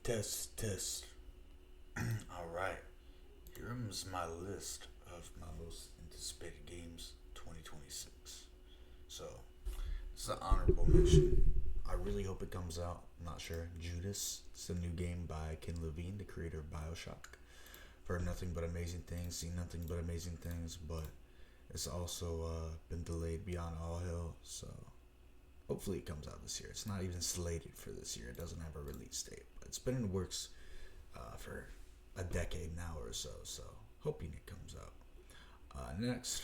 Test, test. Alright, here is my list of my most anticipated games 2026. So, this is an honorable mention. I really hope it comes out. I'm not sure. Judas. It's a new game by Ken Levine, the creator of Bioshock. Heard nothing but amazing things, seen nothing but amazing things, but it's also been delayed beyond all hell, so hopefully it comes out this year. It's not even slated for this year. It doesn't have a release date, but it's been in the works for a decade now or so. So hoping it comes out. Next,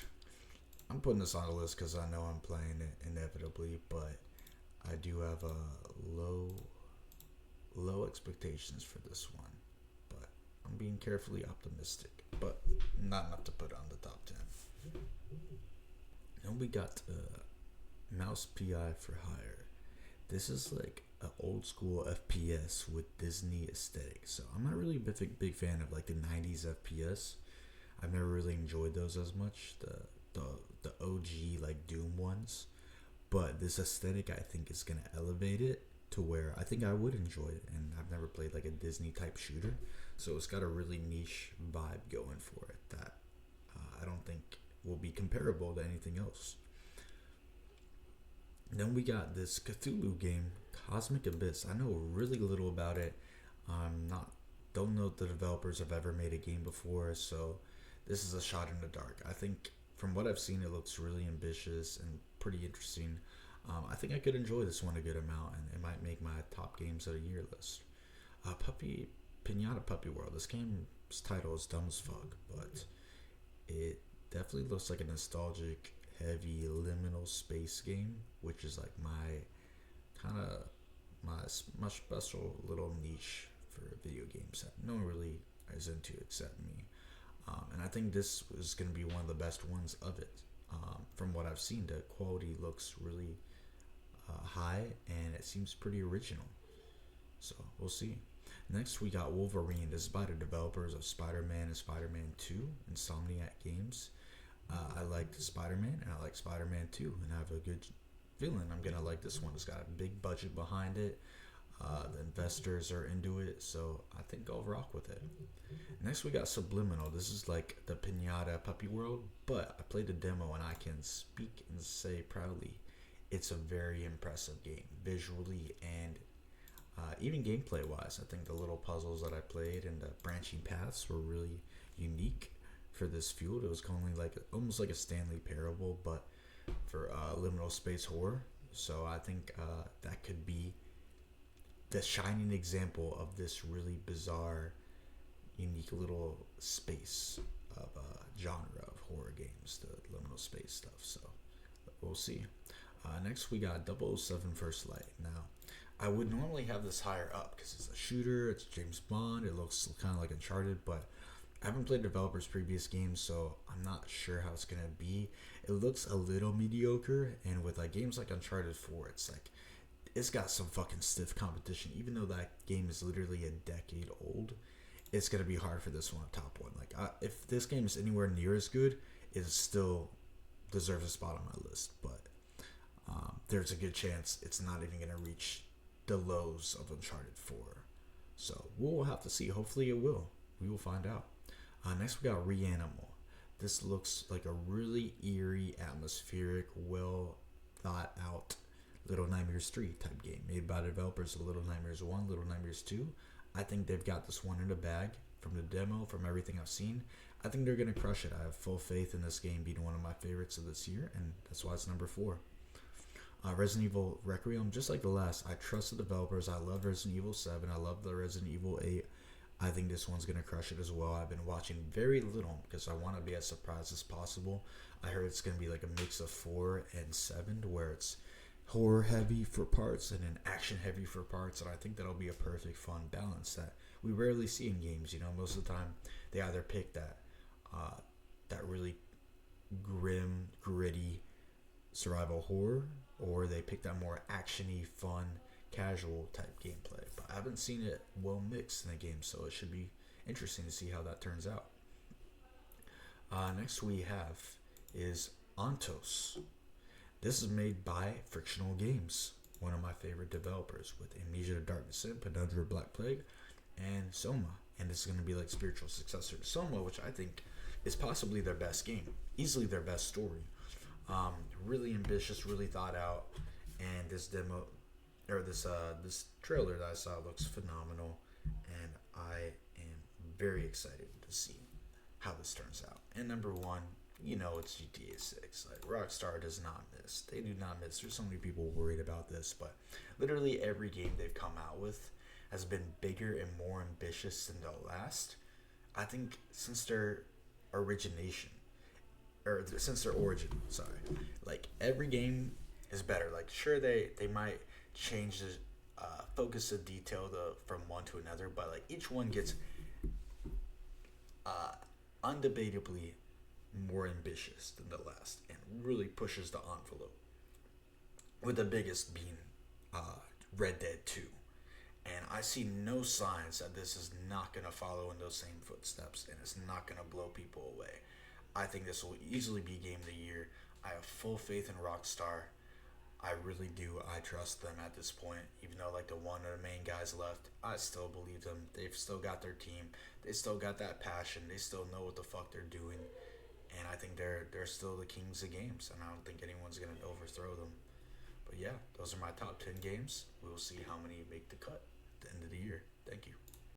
I'm putting this on the list because I know I'm playing it inevitably, but I do have low expectations for this one. But I'm being carefully optimistic, but not enough to put on the top 10. Then we got Mouse PI for Hire. This is like an old school FPS with Disney aesthetic. So I'm not really a big fan of like the 90s FPS. I've never really enjoyed those as much. The OG like Doom ones. But this aesthetic I think is gonna elevate it to where I think I would enjoy it. And I've never played like a Disney type shooter. So it's got a really niche vibe going for it that I don't think will be comparable to anything else. Then we got this Cthulhu game, Cosmic Abyss. I know really little about it. I'm not don't know if the developers have ever made a game before, so this is a shot in the dark. I think from what I've seen, it looks really ambitious and pretty interesting. I think I could enjoy this one a good amount, and it might make my top games of the year list. Pinata Puppy World. This game's title is dumb as fuck, but it definitely looks like a nostalgic, heavy liminal space game, which is like my kind of my special little niche for video games that no one really is into except me. And I think this is going to be one of the best ones of it. From what I've seen, the quality looks really high and it seems pretty original. So we'll see. Next, we got Wolverine. This is by the developers of Spider-Man and Spider-Man 2, Insomniac Games. I liked Spider-Man and I like Spider-Man 2, and I have a good feeling I'm going to like this one. It's got a big budget behind it. The investors are into it, so I think I'll rock with it. Next, we got Subliminal. This is like the Pinata Puppy World, but I played the demo and I can speak and say proudly it's a very impressive game, visually and even gameplay wise. I think the little puzzles that I played and the branching paths were really unique for this field. It was kind of like almost like a Stanley Parable, but for liminal space horror. So I think that could be the shining example of this really bizarre, unique little space of genre of horror games, the liminal space stuff. So we'll see. Next, we got 007 First Light. Now, I would normally have this higher up because it's a shooter, it's James Bond, it looks kind of like Uncharted, but I haven't played developers' previous games, so I'm not sure how it's gonna be. It looks a little mediocre, and with like games like Uncharted 4, it's got some fucking stiff competition. Even though that game is literally a decade old, it's gonna be hard for this one to top one. Like if this game is anywhere near as good, it still deserves a spot on my list, but there's a good chance it's not even gonna reach the lows of Uncharted 4. So we'll have to see. Hopefully it will. We will find out. Next we got Reanimal. This looks like a really eerie, atmospheric, well thought out Little Nightmares 3 type game made by the developers of Little Nightmares 1, Little Nightmares 2. I think they've got this one in the bag from the demo, from everything I've seen. I think they're going to crush it. I have full faith in this game being one of my favorites of this year, and that's why it's number 4. Resident Evil Requiem, just like the last, I trust the developers. I love Resident Evil 7. I love the Resident Evil 8. I think this one's going to crush it as well. I've been watching very little because I want to be as surprised as possible. I heard it's going to be like a mix of 4 and 7, where it's horror heavy for parts and then action heavy for parts, and I think that'll be a perfect fun balance that we rarely see in games. You know, most of the time they either pick that really grim, gritty survival horror, or they pick that more actiony, fun, casual type gameplay. But I haven't seen it well mixed in the game, so it should be interesting to see how that turns out. Next we have is Ontos. This is made by Frictional Games. one of my favorite developers with Amnesia: The Dark Descent, Penumbra: Black Plague, and Soma. And this is going to be like spiritual successor to Soma, which I think is possibly their best game, easily their best story. Really ambitious, really thought out, and this demo or this trailer that I saw looks phenomenal, and I am very excited to see how this turns out. And number one, it's GTA 6. Like Rockstar does not miss. They do not miss. There's so many people worried about this, but literally every game they've come out with has been bigger and more ambitious than the last. I think since their origination, or since their origin, sorry. Like every game is better. Like sure they might change the focus of detail from one to another, but like each one gets uh, undebatably more ambitious than the last and really pushes the envelope. With the biggest being Red Dead 2. And I see no signs that this is not going to follow in those same footsteps and it's not going to blow people away. I think this will easily be Game of the Year. I have full faith in Rockstar. I really do. I trust them at this point. Even though like the one of the main guys left, I still believe them. They've still got their team. They still got that passion. They still know what the fuck they're doing. And I think they're still the kings of games. And I don't think anyone's gonna overthrow them. But yeah, those are my top 10 games. We will see how many make the cut at the end of the year. Thank you.